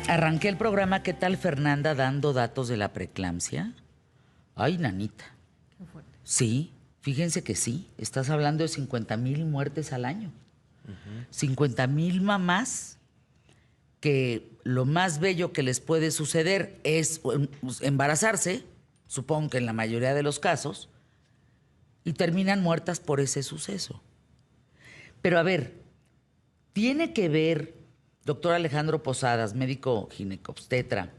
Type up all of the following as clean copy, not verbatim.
Arranqué el programa ¿Qué tal, Fernanda? Dando datos de la preeclampsia. Ay, nanita. Qué fuerte. Sí, fíjense que sí. Estás hablando de 50,000 muertes al año. 50,000 mamás que lo más bello que les puede suceder es embarazarse, supongo que en la mayoría de los casos, y terminan muertas por ese suceso. Pero a ver, tiene que ver, doctor Alejandro Posadas, médico ginecobstetra,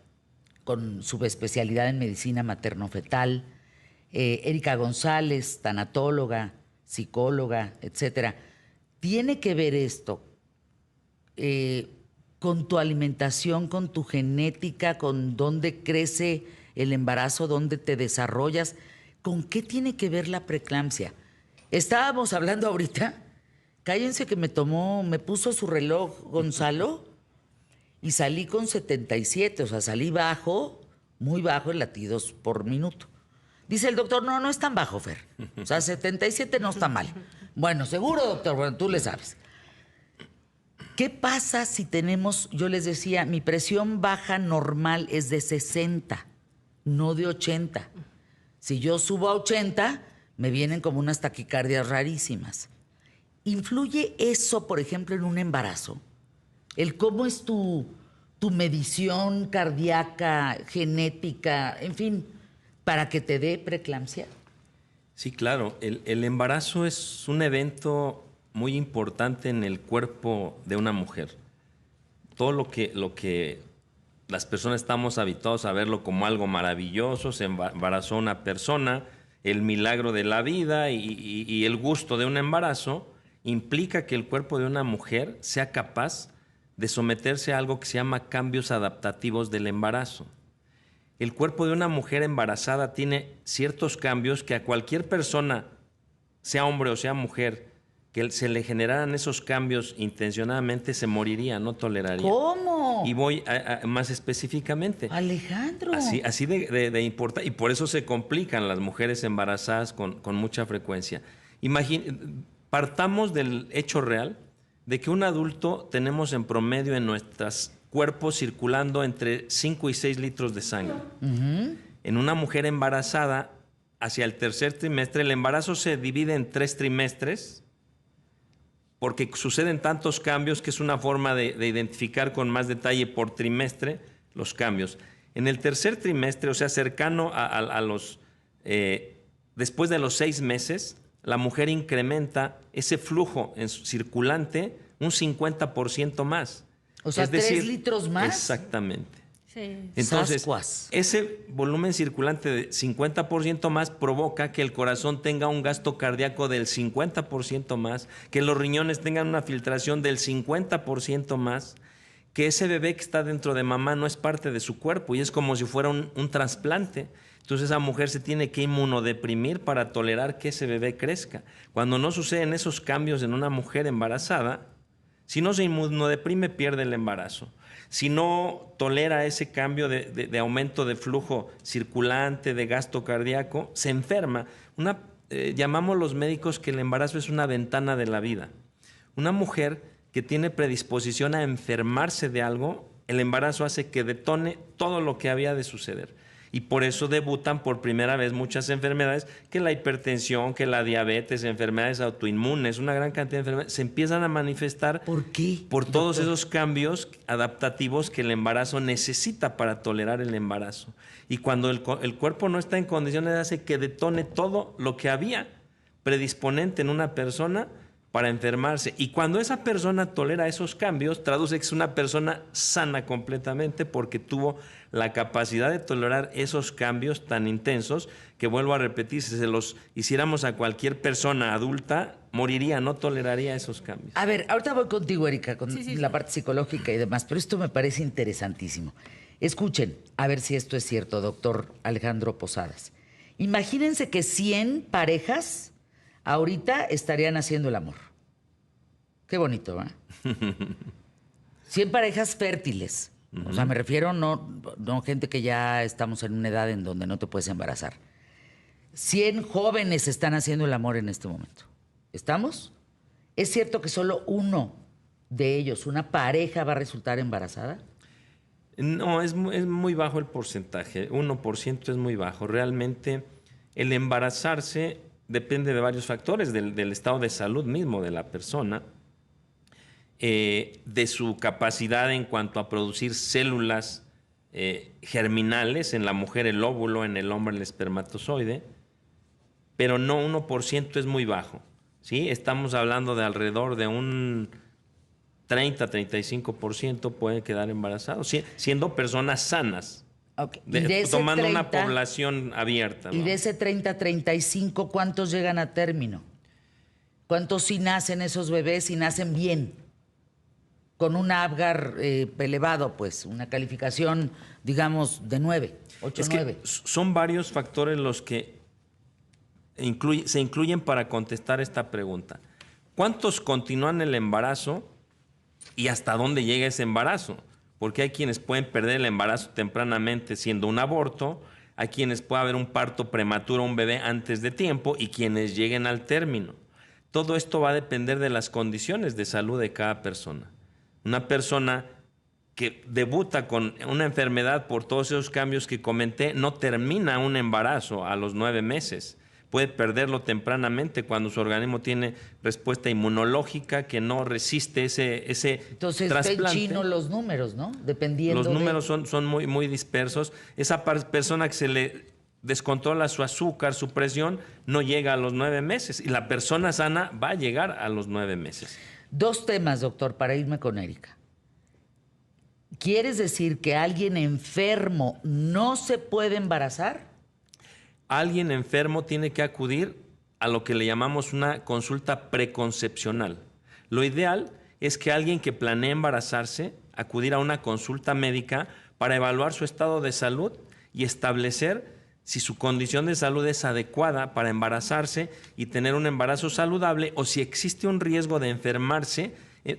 con subespecialidad en medicina materno-fetal, Erika González, tanatóloga, psicóloga, etcétera. ¿Tiene que ver esto con tu alimentación, con tu genética, con dónde crece el embarazo, dónde te desarrollas? ¿Con qué tiene que ver la preeclampsia? Estábamos hablando ahorita, cállense que me puso su reloj Gonzalo y salí con 77, o sea, salí bajo, muy bajo en latidos por minuto. Dice el doctor, no es tan bajo, Fer. O sea, 77 no está mal. Bueno, seguro, doctor, bueno, tú le sabes. ¿Qué pasa si tenemos, yo les decía, mi presión baja normal es de 60, no de 80. Si yo subo a 80, me vienen como unas taquicardias rarísimas. ¿Influye eso, por ejemplo, en un embarazo? El cómo es tu medición cardíaca, genética, en fin, para que te dé preeclampsia. Sí, claro. El embarazo es un evento muy importante en el cuerpo de una mujer. Todo lo que las personas estamos habituados a verlo como algo maravilloso, se embarazó una persona, el milagro de la vida y el gusto de un embarazo, implica que el cuerpo de una mujer sea capaz de someterse a algo que se llama cambios adaptativos del embarazo. El cuerpo de una mujer embarazada tiene ciertos cambios que a cualquier persona, sea hombre o sea mujer, que se le generaran esos cambios intencionadamente, se moriría, no toleraría. ¿Cómo? Y voy más específicamente. Alejandro. Así de importante. Y por eso se complican las mujeres embarazadas con mucha frecuencia. Partamos del hecho real de que un adulto tenemos en promedio en nuestros cuerpos circulando entre 5 y 6 litros de sangre. En una mujer embarazada, hacia el tercer trimestre, el embarazo se divide en 3 trimestres, porque suceden tantos cambios que es una forma de identificar con más detalle por trimestre los cambios. En el tercer trimestre, o sea, cercano a los... después de los 6 meses, la mujer incrementa ese flujo circulante un 50% más. O sea, 3 litros más. Exactamente. Sí. Entonces, Sascuas. ese volumen circulante de 50% más provoca que el corazón tenga un gasto cardíaco del 50% más, que los riñones tengan una filtración del 50% más, que ese bebé que está dentro de mamá no es parte de su cuerpo y es como si fuera un trasplante. Entonces esa mujer se tiene que inmunodeprimir para tolerar que ese bebé crezca. Cuando no suceden esos cambios en una mujer embarazada, si no se inmunodeprime, pierde el embarazo. Si no tolera ese cambio de aumento de flujo circulante, de gasto cardíaco, se enferma. Llamamos los médicos que el embarazo es una ventana de la vida. Una mujer que tiene predisposición a enfermarse de algo, el embarazo hace que detone todo lo que había de suceder. Y por eso debutan por primera vez muchas enfermedades, que la hipertensión, que la diabetes, enfermedades autoinmunes, una gran cantidad de enfermedades, se empiezan a manifestar. ¿Por qué, Por todos doctor? esos cambios adaptativos que el embarazo necesita para tolerar el embarazo. Y cuando el cuerpo no está en condiciones, hace que detone todo lo que había predisponente en una persona para enfermarse. Y cuando esa persona tolera esos cambios, traduce que es una persona sana completamente porque tuvo la capacidad de tolerar esos cambios tan intensos que, vuelvo a repetir, si se los hiciéramos a cualquier persona adulta, moriría, no toleraría esos cambios. A ver, ahorita voy contigo, Erika, con Sí. la parte psicológica y demás, pero esto me parece interesantísimo. Escuchen, a ver si esto es cierto, doctor Alejandro Posadas. Imagínense que 100 parejas ahorita estarían haciendo el amor. Qué bonito, ¿eh? 100 parejas fértiles. O sea, me refiero no gente que ya estamos en una edad en donde no te puedes embarazar. 100 jóvenes están haciendo el amor en este momento. ¿Estamos? ¿Es cierto que solo uno de ellos, una pareja, va a resultar embarazada? No, es muy bajo el porcentaje, 1% es muy bajo. Realmente el embarazarse depende de varios factores, del estado de salud mismo de la persona, de su capacidad en cuanto a producir células germinales, en la mujer el óvulo, en el hombre el espermatozoide, pero no, 1% es muy bajo, ¿sí? Estamos hablando de alrededor de un 30-35% pueden quedar embarazados, siendo personas sanas, Okay. tomando una población abierta, ¿no? Y de ese 30-35, ¿cuántos llegan a término? ¿Cuántos sí nacen esos bebés y nacen bien? Con un Apgar elevado, pues, una calificación, digamos, de 9, 8, Es 9. que son varios factores los que se incluyen para contestar esta pregunta. ¿Cuántos continúan el embarazo y hasta dónde llega ese embarazo? Porque hay quienes pueden perder el embarazo tempranamente siendo un aborto, hay quienes puede haber un parto prematuro a un bebé antes de tiempo y quienes lleguen al término. Todo esto va a depender de las condiciones de salud de cada persona. Una persona que debuta con una enfermedad por todos esos cambios que comenté no termina un embarazo a los 9 meses. Puede perderlo tempranamente cuando su organismo tiene respuesta inmunológica que no resiste ese Entonces, trasplante. está en chino los números, ¿no? Dependiendo Los números son muy, muy dispersos. Esa persona que se le descontrola su azúcar, su presión, no llega a los 9 meses. Y la persona sana va a llegar a los 9 meses. 2 temas, doctor, para irme con Erika. ¿Quieres decir que alguien enfermo no se puede embarazar? Alguien enfermo tiene que acudir a lo que le llamamos una consulta preconcepcional. Lo ideal es que alguien que planea embarazarse acudir a una consulta médica para evaluar su estado de salud y establecer si su condición de salud es adecuada para embarazarse y tener un embarazo saludable, o si existe un riesgo de enfermarse,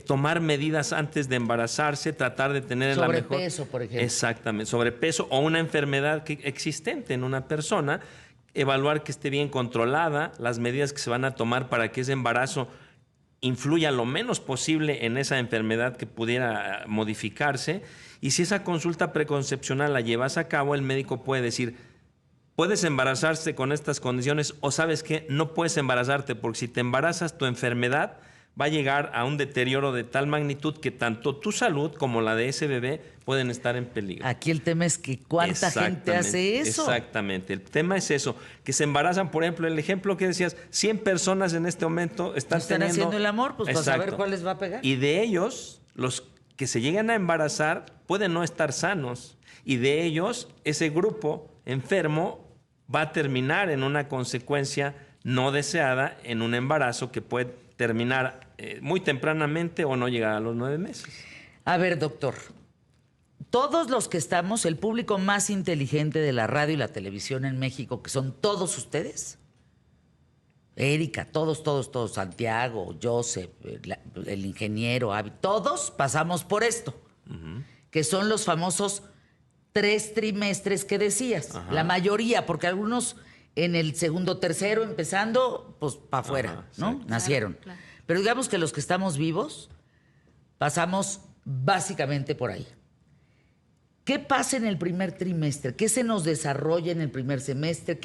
tomar medidas antes de embarazarse, tratar de tener la mejor... Sobrepeso, por ejemplo. Exactamente, sobrepeso o una enfermedad existente en una persona, evaluar que esté bien controlada, las medidas que se van a tomar para que ese embarazo influya lo menos posible en esa enfermedad que pudiera modificarse. Y si esa consulta preconcepcional la llevas a cabo, el médico puede decir: puedes embarazarse con estas condiciones, o sabes que no puedes embarazarte, porque si te embarazas tu enfermedad va a llegar a un deterioro de tal magnitud que tanto tu salud como la de ese bebé pueden estar en peligro. Aquí el tema es que ¿cuánta gente hace eso? Exactamente, el tema es eso, que se embarazan, por ejemplo, el ejemplo que decías, 100 personas en este momento están haciendo el amor, pues para saber cuál les va a pegar. Y de ellos, los que se llegan a embarazar pueden no estar sanos, y de ellos, ese grupo enfermo va a terminar en una consecuencia no deseada, en un embarazo que puede terminar muy tempranamente o no llegar a los 9 meses. A ver, doctor, todos los que estamos, el público más inteligente de la radio y la televisión en México, que son todos ustedes, Erika, todos, Santiago, Joseph, el ingeniero, Avi, todos pasamos por esto, que son los famosos 3 trimestres que decías. Ajá. La mayoría, porque algunos en el segundo, tercero, empezando, pues para afuera, ¿no? Exacto. Nacieron. Claro. Pero digamos que los que estamos vivos pasamos básicamente por ahí. ¿Qué pasa en el primer trimestre? ¿Qué se nos desarrolla en el primer semestre?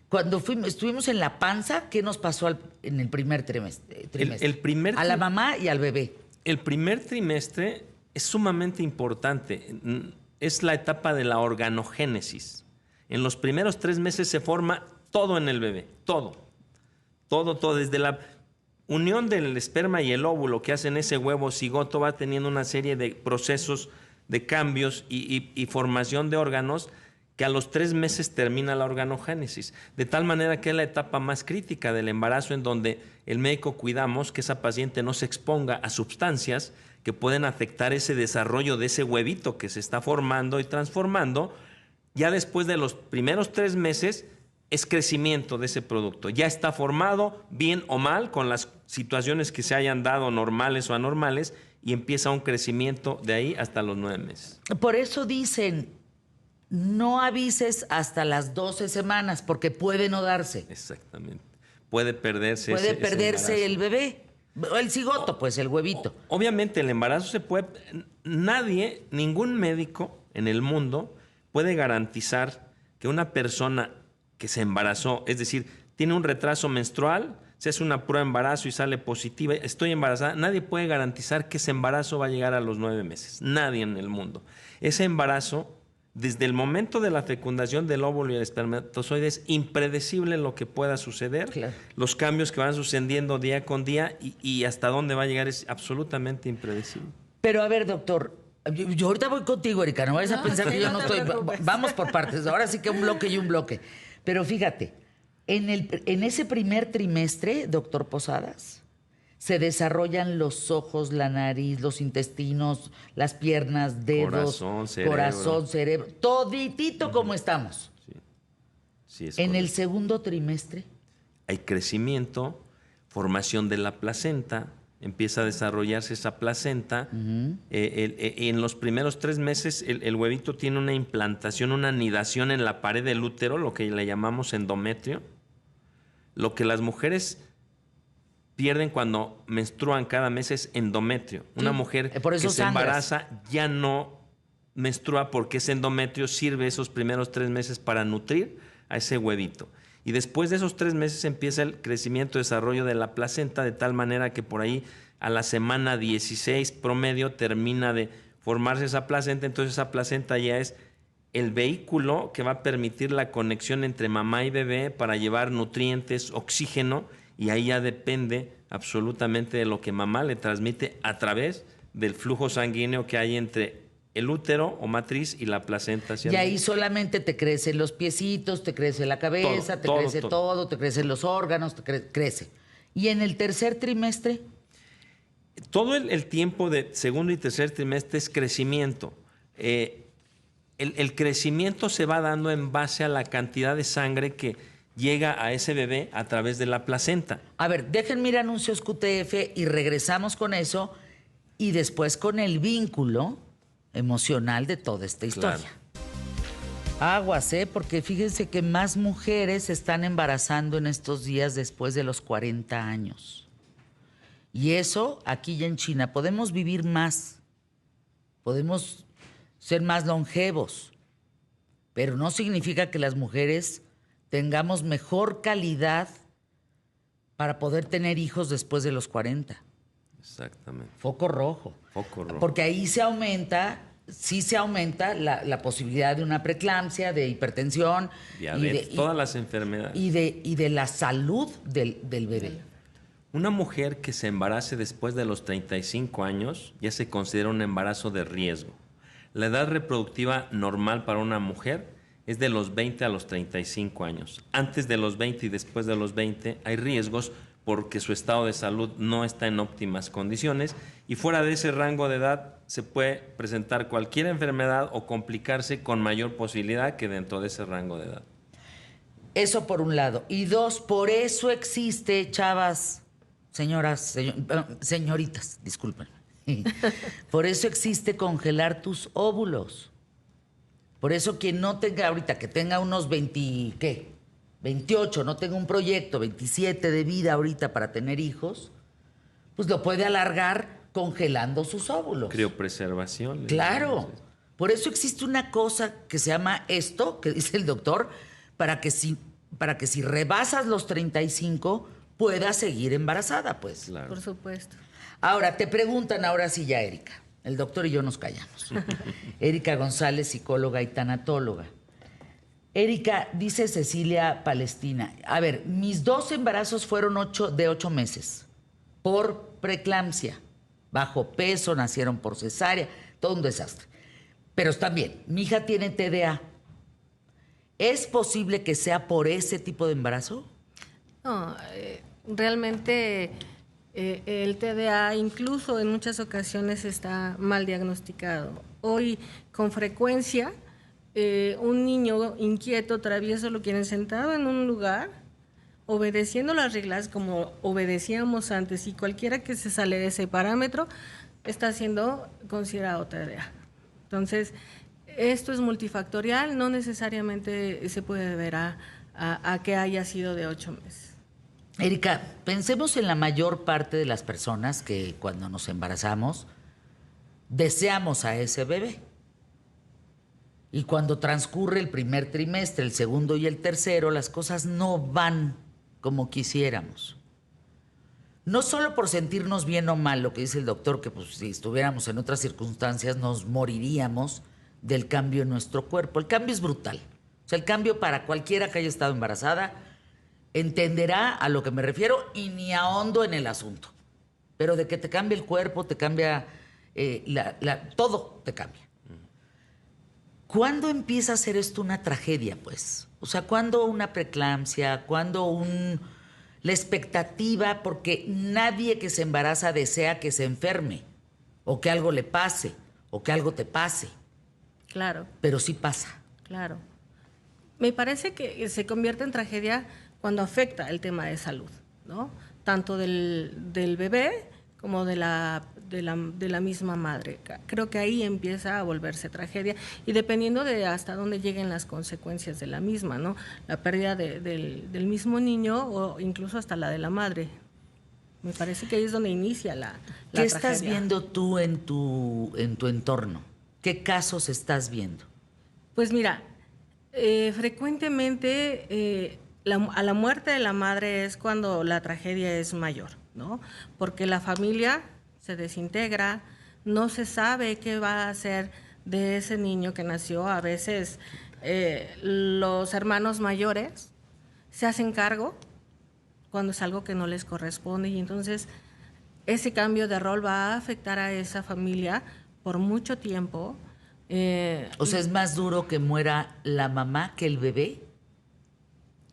Cuando estuvimos en la panza, ¿qué nos pasó en el primer trimestre? A la mamá y al bebé. El primer trimestre es sumamente importante. Es la etapa de la organogénesis. En los primeros 3 meses se forma todo en el bebé, todo, desde la unión del esperma y el óvulo que hacen ese huevo cigoto, va teniendo una serie de procesos de cambios y formación de órganos, que a los 3 meses termina la organogénesis, de tal manera que es la etapa más crítica del embarazo, en donde el médico cuidamos que esa paciente no se exponga a sustancias que pueden afectar ese desarrollo de ese huevito que se está formando y transformando. Ya después de los primeros 3 meses es crecimiento de ese producto. Ya está formado, bien o mal, con las situaciones que se hayan dado, normales o anormales, y empieza un crecimiento de ahí hasta los 9 meses. Por eso dicen, no avises hasta las 12 semanas, porque puede no darse. Exactamente. Puede perderse ese el bebé. El cigoto, pues, el huevito. Obviamente el embarazo se puede... Ningún médico en el mundo puede garantizar que una persona que se embarazó, es decir, tiene un retraso menstrual, se hace una prueba de embarazo y sale positiva, estoy embarazada, nadie puede garantizar que ese embarazo va a llegar a los 9 meses. Nadie en el mundo. Ese embarazo, desde el momento de la fecundación del óvulo y el espermatozoide, es impredecible lo que pueda suceder. Claro. Los cambios que van sucediendo día con día y hasta dónde va a llegar es absolutamente impredecible. Pero a ver, doctor, yo ahorita voy contigo, Erika, no vayas a pensar sí, que yo no no te estoy... preocupes. Vamos por partes, ahora sí que un bloque y un bloque. Pero fíjate, en ese primer trimestre, doctor Posadas, se desarrollan los ojos, la nariz, los intestinos, las piernas, dedos, Corazón, cerebro, toditito como estamos. Sí, es En el correcto. segundo trimestre, Hay crecimiento, formación de la placenta, empieza a desarrollarse esa placenta. En los primeros 3 meses el huevito tiene una implantación, una anidación en la pared del útero, lo que le llamamos endometrio. Lo que las mujeres pierden cuando menstruan cada mes es endometrio. Una mujer por eso que se sangras. embaraza ya no menstrua porque ese endometrio sirve esos primeros 3 meses para nutrir a ese huevito. Y después de esos 3 meses empieza el crecimiento y desarrollo de la placenta, de tal manera que por ahí a la semana 16 promedio termina de formarse esa placenta. Entonces esa placenta ya es el vehículo que va a permitir la conexión entre mamá y bebé para llevar nutrientes, oxígeno, y ahí ya depende absolutamente de lo que mamá le transmite a través del flujo sanguíneo que hay entre el útero o matriz y la placenta. y ahí solamente te crecen los piecitos, te crece la cabeza, Todo, te crece todo. todo, te crecen los órganos, crece. Y en el tercer trimestre, Todo el tiempo de segundo y tercer trimestre es crecimiento. El crecimiento se va dando en base a la cantidad de sangre que llega a ese bebé a través de la placenta. a ver, déjenme ir a anuncios QTF y regresamos con eso y después con el vínculo emocional de toda esta historia. Claro. Aguas, porque fíjense que más mujeres se están embarazando en estos días después de los 40 años. Y eso, aquí ya en China, podemos vivir más, podemos ser más longevos, pero no significa que las mujeres tengamos mejor calidad para poder tener hijos después de los 40. Exactamente. Foco rojo. Foco rojo. Porque ahí se aumenta, sí se aumenta la posibilidad de una preeclampsia, de hipertensión. Diabetes, todas las enfermedades. Y de la salud del bebé. Una mujer que se embarace después de los 35 años ya se considera un embarazo de riesgo. La edad reproductiva normal para una mujer es de los 20 a los 35 años. Antes de los 20 y después de los 20 hay riesgos porque su estado de salud no está en óptimas condiciones y fuera de ese rango de edad se puede presentar cualquier enfermedad o complicarse con mayor posibilidad que dentro de ese rango de edad. Eso por un lado. Y dos, por eso existe, chavas, señoritas, disculpen. Por eso existe congelar tus óvulos. Por eso quien no tenga ahorita, que tenga unos 20, ¿qué? 28, no tenga un proyecto, 27 de vida ahorita para tener hijos, pues lo puede alargar congelando sus óvulos. Criopreservación. Claro. Por eso existe una cosa que se llama esto, que dice el doctor, para que si rebasas los 35 puedas seguir embarazada, pues. Claro. Por supuesto. Ahora, te preguntan ahora sí ya, Erika. El doctor y yo nos callamos. Erika González, psicóloga y tanatóloga. Erika, dice Cecilia Palestina, a ver, mis 2 embarazos fueron de 8 meses por preeclampsia, bajo peso, nacieron por cesárea, todo un desastre. Pero está bien, mi hija tiene TDA. ¿Es posible que sea por ese tipo de embarazo? No, realmente el TDA incluso en muchas ocasiones está mal diagnosticado. Hoy, con frecuencia, un niño inquieto, travieso, lo quieren sentado en un lugar, obedeciendo las reglas como obedecíamos antes, y cualquiera que se sale de ese parámetro está siendo considerado TDA. Entonces, esto es multifactorial, no necesariamente se puede deber a que haya sido de 8 meses. Erika, pensemos en la mayor parte de las personas que cuando nos embarazamos deseamos a ese bebé. Y cuando transcurre el primer trimestre, el segundo y el tercero, las cosas no van como quisiéramos. No solo por sentirnos bien o mal, lo que dice el doctor, que pues, si estuviéramos en otras circunstancias nos moriríamos del cambio en nuestro cuerpo. El cambio es brutal. O sea, el cambio para cualquiera que haya estado embarazada entenderá a lo que me refiero y ni ahondo en el asunto. Pero de que te cambia el cuerpo, te cambia todo te cambia. ¿Cuándo empieza a ser esto una tragedia, pues? O sea, ¿cuándo una preeclampsia? ¿Cuándo la expectativa? Porque nadie que se embaraza desea que se enferme, o que algo le pase, o que algo te pase. Claro. Pero sí pasa. Claro. Me parece que se convierte en tragedia cuando afecta el tema de salud, ¿no? Tanto del bebé como de la misma madre. Creo que ahí empieza a volverse tragedia y dependiendo de hasta dónde lleguen las consecuencias de la misma, ¿no? La pérdida del mismo niño o incluso hasta la de la madre. Me parece que ahí es donde inicia la ¿Qué tragedia. estás viendo tú en tu entorno? ¿Qué casos estás viendo? Pues mira, frecuentemente a la muerte de la madre es cuando la tragedia es mayor, ¿no? Porque la familia se desintegra, no se sabe qué va a hacer de ese niño que nació. A veces los hermanos mayores se hacen cargo cuando es algo que no les corresponde y entonces ese cambio de rol va a afectar a esa familia por mucho tiempo. O sea, ¿es más duro que muera la mamá que el bebé?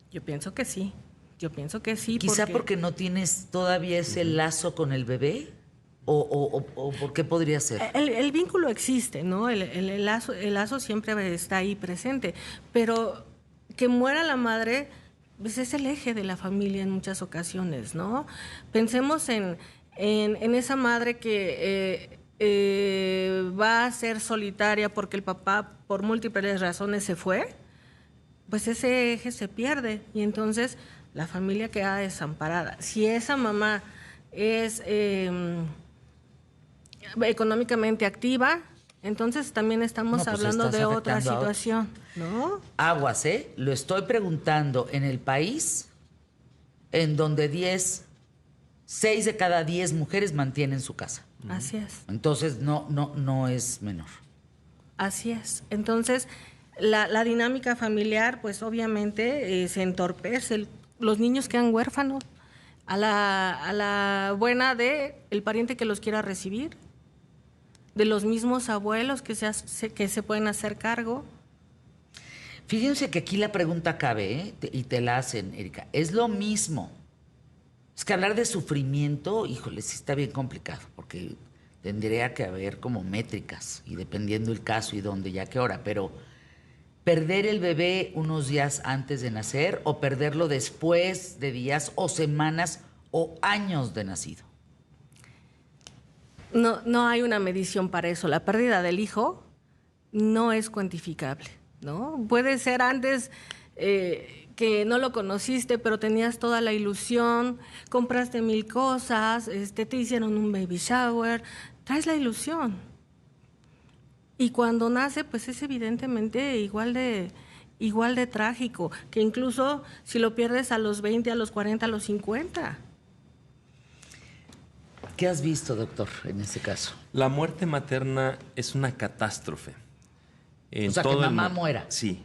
Yo pienso que sí. Yo pienso que sí. Quizá porque no tienes todavía ese lazo con el bebé. ¿O por qué podría ser? El vínculo existe, ¿no? El lazo siempre está ahí presente. Pero que muera la madre, pues es el eje de la familia en muchas ocasiones, ¿no? Pensemos en esa madre que va a ser solitaria porque el papá por múltiples razones se fue, pues ese eje se pierde y entonces la familia queda desamparada. Si esa mamá es económicamente activa, entonces también estamos hablando de otra situación, ¿no? Aguas, ¿eh? Lo estoy preguntando en el país en donde 6 de cada 10 mujeres mantienen su casa. Así es. Entonces no es menor. Así es. Entonces, la dinámica familiar, pues obviamente se entorpece. Los niños quedan huérfanos a la buena de el pariente que los quiera recibir, de los mismos abuelos que se pueden hacer cargo. Fíjense que aquí la pregunta cabe, ¿eh? Y te la hacen, Erika. Es lo mismo. Es que hablar de sufrimiento, híjole, sí está bien complicado, porque tendría que haber como métricas, y dependiendo el caso y dónde y a qué hora, pero perder el bebé unos días antes de nacer o perderlo después de días o semanas o años de nacido. No hay una medición para eso. La pérdida del hijo no es cuantificable, ¿no? Puede ser antes que no lo conociste, pero tenías toda la ilusión, compraste 1000 cosas, te hicieron un baby shower, traes la ilusión. Y cuando nace, pues es evidentemente igual de trágico, que incluso si lo pierdes a los 20, a los 40, a los 50. ¿Qué has visto, doctor, en ese caso? La muerte materna es una catástrofe. O sea, que mamá muera. Sí.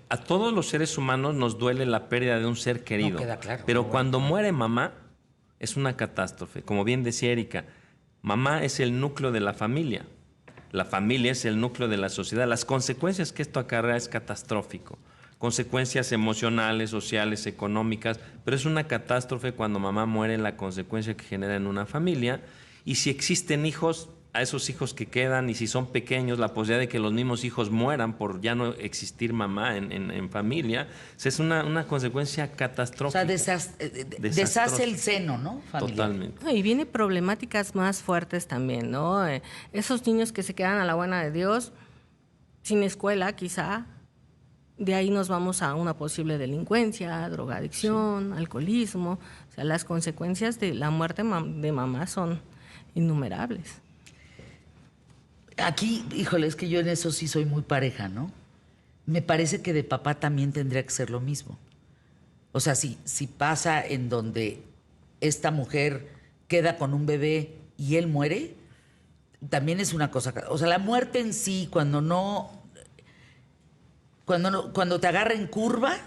A todos los seres humanos nos duele la pérdida de un ser querido. No, queda claro. Pero cuando muere mamá, es una catástrofe. Como bien decía Erika, mamá es el núcleo de la familia. La familia es el núcleo de la sociedad. Las consecuencias que esto acarrea es catastrófico. Consecuencias emocionales, sociales, económicas, pero es una catástrofe cuando mamá muere, la consecuencia que genera en una familia. Y si existen hijos, a esos hijos que quedan, y si son pequeños, la posibilidad de que los mismos hijos mueran por ya no existir mamá en familia, es una consecuencia catastrófica. O sea, deshace el seno, ¿no? Familiar. Totalmente. Y viene problemáticas más fuertes también, ¿no? Esos niños que se quedan a la buena de Dios, sin escuela quizá, de ahí nos vamos a una posible delincuencia, drogadicción, alcoholismo. O sea, las consecuencias de la muerte de mamá son innumerables. Aquí, híjole, es que yo en eso sí soy muy pareja, ¿no? me parece que de papá también tendría que ser lo mismo. O sea, si pasa en donde esta mujer queda con un bebé y él muere, también es una cosa. O sea, la muerte en sí, cuando te agarra en curva,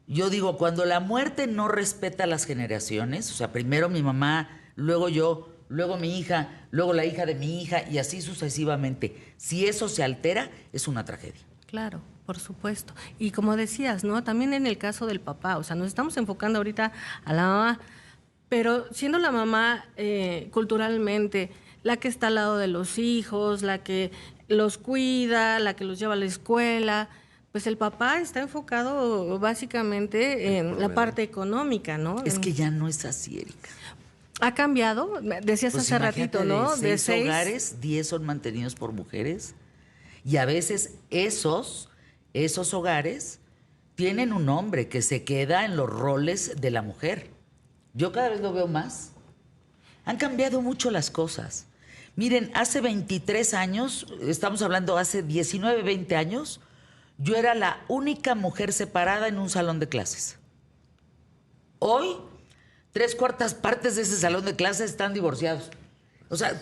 yo digo, cuando la muerte no respeta las generaciones, o sea, primero mi mamá, luego yo, luego mi hija, luego la hija de mi hija y así sucesivamente. Si eso se altera, es una tragedia. Claro, por supuesto. Y como decías, ¿no? También en el caso del papá, o sea, nos estamos enfocando ahorita a la mamá, pero siendo la mamá culturalmente la que está al lado de los hijos, la que los cuida, la que los lleva a la escuela, pues el papá está enfocado básicamente en la parte económica, ¿no? Es que ya no es así, Erika. Ha cambiado, decías Pues hace ratito, ¿no? De 6 hogares, 10 son mantenidos por mujeres. Y a veces esos hogares tienen un hombre que se queda en los roles de la mujer. Yo cada vez lo veo más. Han cambiado mucho las cosas. Miren, hace 23 años, estamos hablando hace 19, 20 años, yo era la única mujer separada en un salón de clases. Hoy, 3/4 partes de ese salón de clases están divorciados. O sea,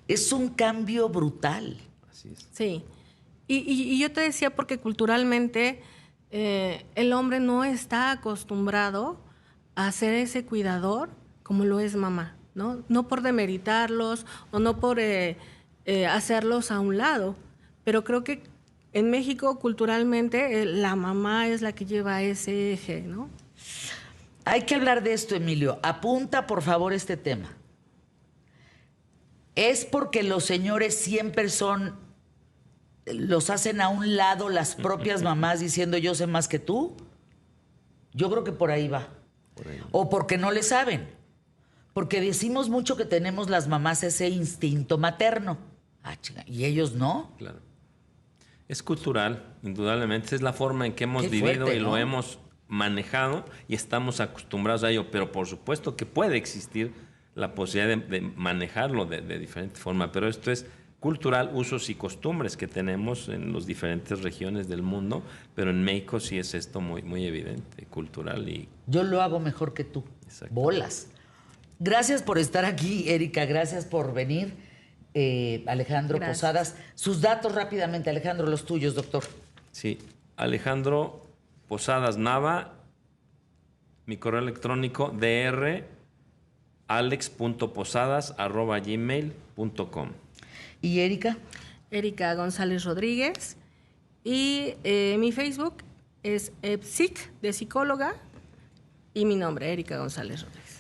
es un cambio brutal. Así es. Sí. Y yo te decía porque culturalmente el hombre no está acostumbrado a ser ese cuidador como lo es mamá, ¿no? No por demeritarlos o no por hacerlos a un lado, pero creo que en México culturalmente la mamá es la que lleva ese eje, ¿no? Hay que hablar de esto, Emilio. Apunta, por favor, este tema. ¿Es porque los señores siempre los hacen a un lado las propias mamás diciendo yo sé más que tú? Yo creo que por ahí va. O porque no le saben. Porque decimos mucho que tenemos las mamás ese instinto materno. Ah, chica, ¿y ellos no? Claro. Es cultural, indudablemente. Es la forma en que hemos vivido fuerte, y ¿no? lo hemos manejado y estamos acostumbrados a ello. Pero por supuesto que puede existir la posibilidad de manejarlo de diferente forma. Pero esto es cultural, usos y costumbres que tenemos en las diferentes regiones del mundo. Pero en México sí es esto muy, muy evidente, cultural y... Yo lo hago mejor que tú. Exacto. Bolas. Gracias por estar aquí, Erika. Gracias por venir. Alejandro Gracias. Posadas. Sus datos rápidamente, Alejandro, los tuyos, doctor. Sí, Alejandro Posadas Nava, mi correo electrónico dralex.posadas@gmail.com. ¿Y Erika? Erika González Rodríguez. Y mi Facebook es psic de psicóloga y mi nombre, Erika González Rodríguez.